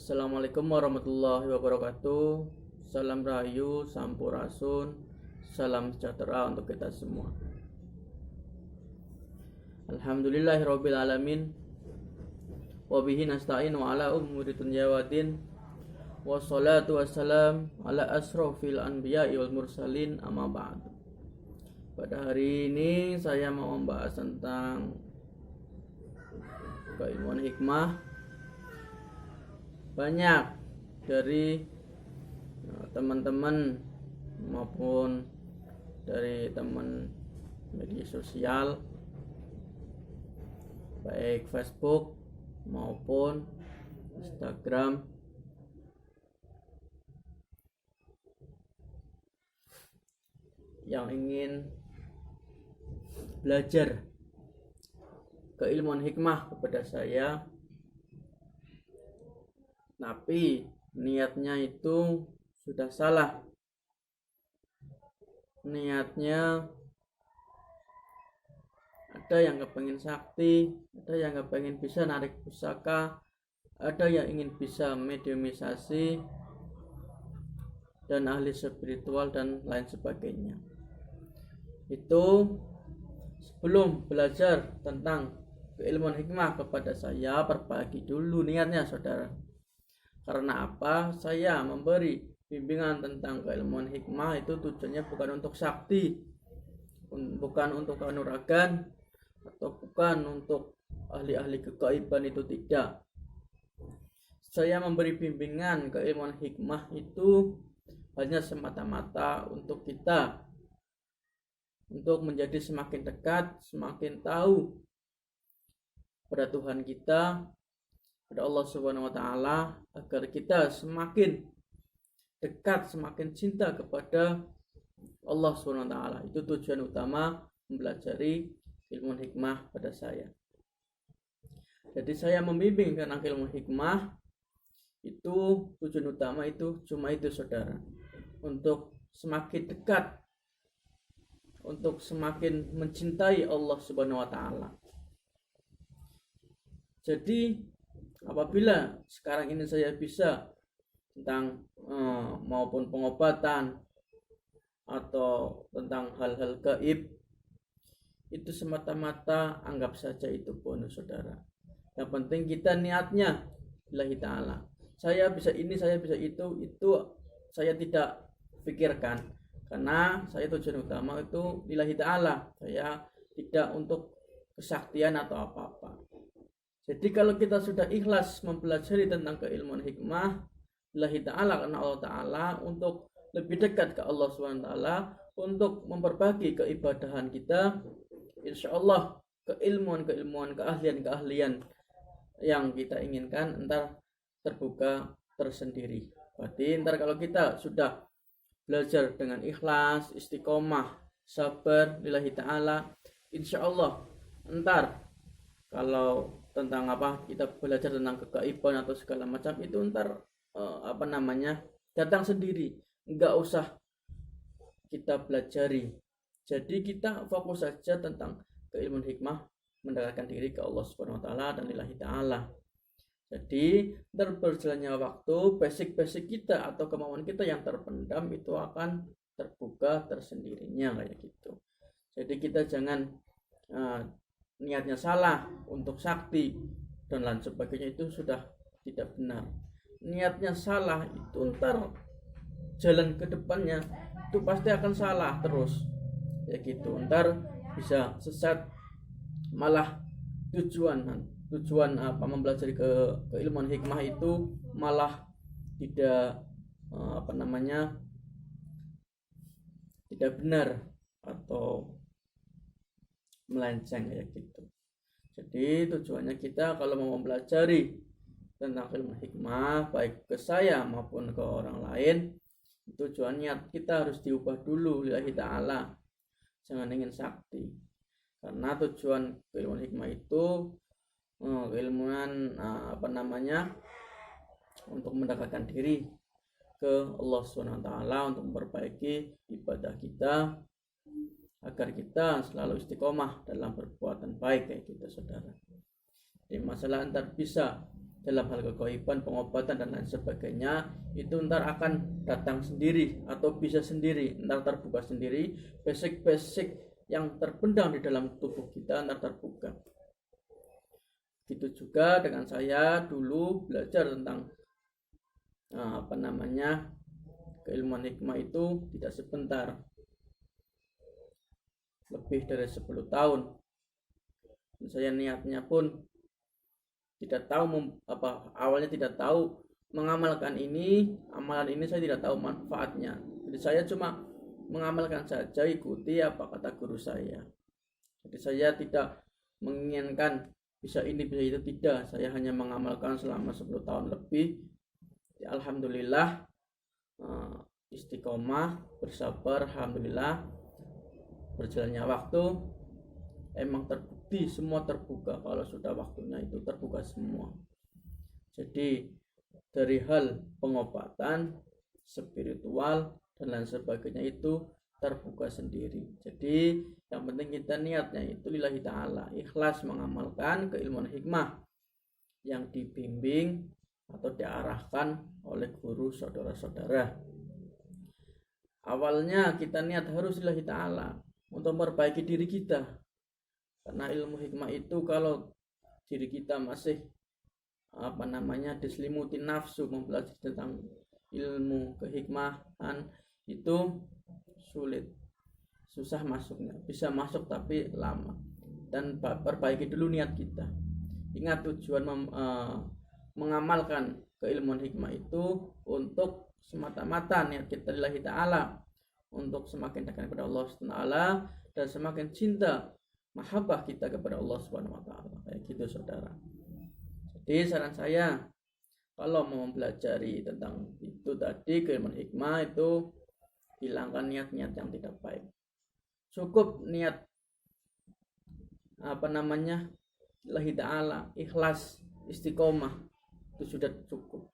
Assalamualaikum warahmatullahi wabarakatuh. Salam rahayu, sampurasun, salam sejahtera untuk kita semua. Alhamdulillahirabbil alamin. Wa bihi nasta'in wa ala umuri dunya waddin. Wassalatu wassalam ala asrofil anbiya'i wal mursalin, amma ba'd. Pada hari ini saya mau membahas tentang keilmuan hikmah. Banyak dari teman-teman maupun dari teman media sosial, baik Facebook maupun Instagram, yang ingin belajar keilmuan hikmah kepada saya, tapi niatnya itu sudah salah. Niatnya ada yang kepengen sakti, ada yang kepengen bisa narik pusaka, ada yang ingin bisa mediumisasi dan ahli spiritual dan lain sebagainya. Itu sebelum belajar tentang keilmuan hikmah kepada saya, perbaiki dulu niatnya, saudara. Karena apa? Saya memberi bimbingan tentang keilmuan hikmah itu tujuannya bukan untuk sakti, bukan untuk kanuragan, atau bukan untuk ahli-ahli kegaiban, itu tidak. Saya memberi bimbingan keilmuan hikmah itu hanya semata-mata untuk kita, untuk menjadi semakin dekat, semakin tahu pada Tuhan kita, pada Allah Subhanahu wa taala, agar kita semakin dekat, semakin cinta kepada Allah Subhanahu wa taala. Itu tujuan utama mempelajari ilmu hikmah pada saya. Jadi saya membimbing tentang ilmu hikmah itu, tujuan utama itu cuma itu, saudara, untuk semakin dekat, untuk semakin mencintai Allah Subhanahu wa taala. Jadi apabila sekarang ini saya bisa tentang maupun pengobatan atau tentang hal-hal gaib, itu semata-mata anggap saja itu bonus, saudara. Yang penting kita niatnya lillahi ta'ala. Saya bisa ini, saya bisa itu saya tidak pikirkan, karena saya tujuan utama itu lillahi ta'ala. Saya tidak untuk kesaktian atau apa-apa. Jadi kalau kita sudah ikhlas mempelajari tentang keilmuan hikmah lillahi ta'ala, karena Allah ta'ala, untuk lebih dekat ke Allah SWT, untuk memperbaiki keibadahan kita, insya Allah keilmuan-keilmuan, keahlian-keahlian yang kita inginkan entar terbuka tersendiri. Berarti entar kalau kita sudah belajar dengan ikhlas, istiqomah, sabar lillahi ta'ala, insya Allah entar kalau tentang kita belajar tentang kegaiban atau segala macam, itu entar datang sendiri, enggak usah kita pelajari. Jadi kita fokus saja tentang keilmuan hikmah, mendekatkan diri ke Allah Subhanahu wa taala dan lillahi ta'ala. Jadi berjalannya waktu, basic kita atau kemauan kita yang terpendam itu akan terbuka tersendirinya, kayak gitu. Jadi kita jangan niatnya salah untuk sakti dan lain sebagainya, itu sudah tidak benar. Niatnya salah itu ntar jalan ke depannya itu pasti akan salah terus, ya gitu. Ntar bisa sesat, malah tujuan mempelajari keilmuan hikmah itu malah tidak tidak benar atau melenceng, ya gitu. Jadi tujuannya kita kalau mau mempelajari tentang ilmu hikmah, baik ke saya maupun ke orang lain, tujuannya kita harus diubah dulu lillahi ta'ala, jangan ingin sakti. Karena tujuan keilmuan hikmah itu keilmuan untuk mendekatkan diri ke Allah Subhanahu wa taala, untuk memperbaiki ibadah kita agar kita selalu istiqomah dalam perbuatan baik, kayak gitu, saudara. Jadi masalah antar bisa dalam hal kegoiban, pengobatan dan lain sebagainya, itu ntar akan datang sendiri atau bisa sendiri, ntar terbuka sendiri. Basic-basic yang terpendam di dalam tubuh kita ntar terbuka. Gitu juga dengan saya dulu belajar tentang keilmuan hikmah itu tidak sebentar, lebih dari 10 tahun. Saya niatnya pun tidak tahu awalnya tidak tahu mengamalkan amalan ini saya tidak tahu manfaatnya. Jadi saya cuma mengamalkan saja, ikuti apa kata guru saya. Jadi saya tidak menginginkan bisa ini bisa itu, tidak. Saya hanya mengamalkan selama 10 tahun lebih. Ya, alhamdulillah istiqomah, bersabar, alhamdulillah berjalannya waktu emang terbukti semua terbuka. Kalau sudah waktunya itu terbuka semua. Jadi dari hal pengobatan, spiritual dan lain sebagainya itu terbuka sendiri. Jadi yang penting kita niatnya itu lillahi ta'ala, ikhlas mengamalkan keilmuan hikmah yang dibimbing atau diarahkan oleh guru saudara-saudara. Awalnya kita niat harus lillahi ta'ala untuk memperbaiki diri kita, karena ilmu hikmah itu kalau diri kita masih diselimuti nafsu, mempelajari tentang ilmu kehikmahan itu sulit, susah masuknya. Bisa masuk tapi lama. Dan perbaiki dulu niat kita. Ingat tujuan mengamalkan keilmuan hikmah itu untuk semata-mata niat kita lillahi ta'ala, untuk semakin dekat kepada Allah Subhanahu wa taala dan semakin cinta mahabbah kita kepada Allah Subhanahu wa taala. Kayak gitu saudara. Jadi saran saya kalau mau mempelajari tentang itu tadi keilmuan hikmah itu, hilangkan niat-niat yang tidak baik. Cukup niat lillahi ta'ala, ikhlas, istiqomah, itu sudah cukup.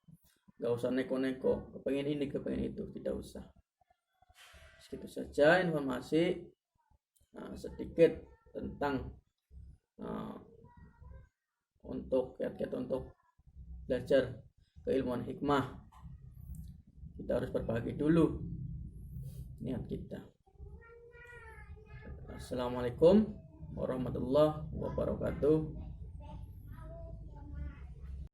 Gak usah neko-neko, kepengen ini, kepengen itu, tidak usah. Segitu saja informasi sedikit tentang untuk kiat-kiat untuk belajar keilmuan hikmah. Kita harus berbagi dulu niat kita. Assalamualaikum warahmatullahi wabarakatuh.